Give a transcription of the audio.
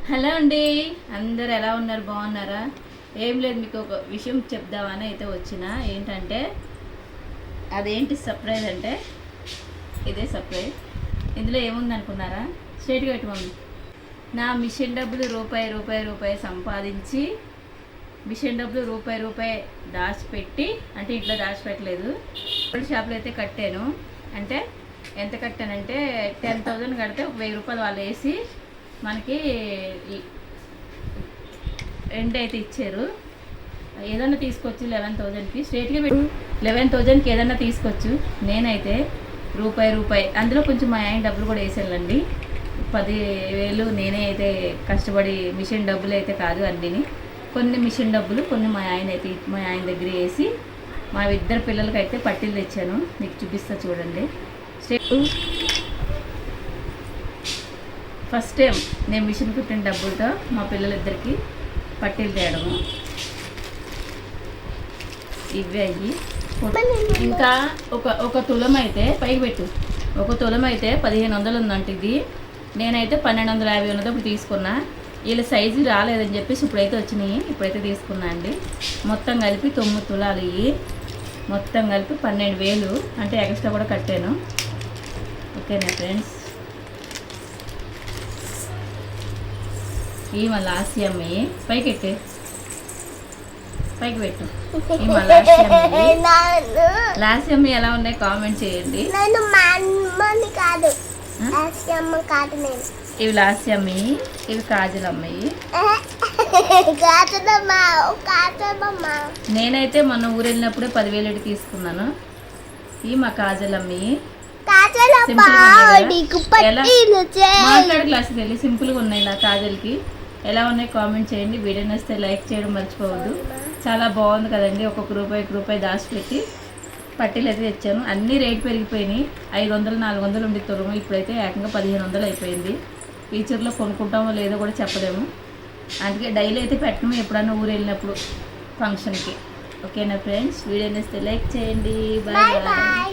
Hello అండి, అందరు ఎలా ఉన్నారు? బాగున్నారా? ఏం లేదు, మీకు ఒక విషయం చెప్దామని అయితే వచ్చిన. ఏంటంటే అదేంటి సర్ప్రైజ్ అంటే ఇదే సర్ప్రైజ్. ఇందులో ఏముంది అనుకున్నారా? స్ట్రైట్గా పెట్టు మమ్మీ. నా మిషన్ డబ్బులు రూపాయి సంపాదించి మిషన్ డబ్బులు రూపాయి దాచిపెట్టి, అంటే ఇంట్లో దాచిపెట్టలేదు, గోల్డ్ షాప్లో అయితే కట్టాను. అంటే ఎంత కట్టానంటే 10,000 కడితే 1,000 రూపాయలు వాళ్ళు వేసి మనకి రెంట్ అయితే ఇచ్చారు. ఏదన్నా తీసుకొచ్చు 11,000కి స్ట్రేట్గా పెట్టి 11,000కి ఏదన్నా తీసుకొచ్చు. నేనైతే రూపాయి అందులో కొంచెం మా ఆయన డబ్బులు కూడా వేసానండి. 10,000 నేనే అయితే కష్టపడి, మిషన్ డబ్బులు అయితే కాదు అన్నిని, కొన్ని మిషన్ డబ్బులు, కొన్ని మా ఆయన దగ్గర వేసి మా ఇద్దరు పిల్లలకైతే పట్టీలు తెచ్చాను. మీకు చూపిస్తా చూడండి. ఫస్ట్ టైం నేను మిషన్ కుట్టిన డబ్బులతో మా పిల్లలిద్దరికి పట్టీలు తేయడము. ఇవే అయ్యి ఇంకా ఒక తులం అయితే పైకి పెట్టు. ఒక తులం అయితే 1,500 ఉందంట. ఇది నేనైతే 1,250 ఉన్నప్పుడు తీసుకున్నా. వీళ్ళ సైజు రాలేదని చెప్పేసి ఇప్పుడైతే వచ్చినాయి. ఇప్పుడైతే తీసుకున్నా అండి. మొత్తం కలిపి 9 తులాలు ఇవి. మొత్తం కలిపి 12,000. అంటే ఎక్స్ట్రా కూడా కట్టాను. ఓకేనా ఫ్రెండ్స్? ఈ మా లాస్ట్ అమ్మి పైకి ఎట్టే, పైకి పెట్టు. ఈ మా లాస్ట్ అమ్మి ఎలా ఉన్నాయి కామెంట్ చేయండి. ఇవి లాస్ట్ అమ్మి, ఇవి కాజల్ అమ్మాయి. నేనైతే మొన్న ఊరు వెళ్ళినప్పుడే 10,000 తీసుకున్నాను. ఈ మా కాజల్ అమ్మి మాట్లాడే క్లాస్ వెళ్ళి సింపుల్గా ఉన్నాయి. నా కాజల్కి ఎలా ఉన్నాయి కామెంట్ చేయండి. వీడియో నచ్చితే లైక్ చేయడం మర్చిపోవద్దు. చాలా బాగుంది కదండి. ఒక్కొక్క రూపాయి దాచిపెట్టి పట్టీలు అయితే తెచ్చాను. అన్నీ రేట్ పెరిగిపోయినాయి. 500 400 ఉండి తులము, ఇప్పుడైతే ఏకంగా 1,500 అయిపోయింది. ఫ్యూచర్లో కొనుక్కుంటామో లేదో కూడా చెప్పలేము. అందుకే డైలీ అయితే పెట్టము, ఎప్పుడన్నా ఊరు వెళ్ళినప్పుడు ఫంక్షన్కి. ఓకేనా ఫ్రెండ్స్? వీడియో నచ్చితే లైక్ చేయండి. Bye bye.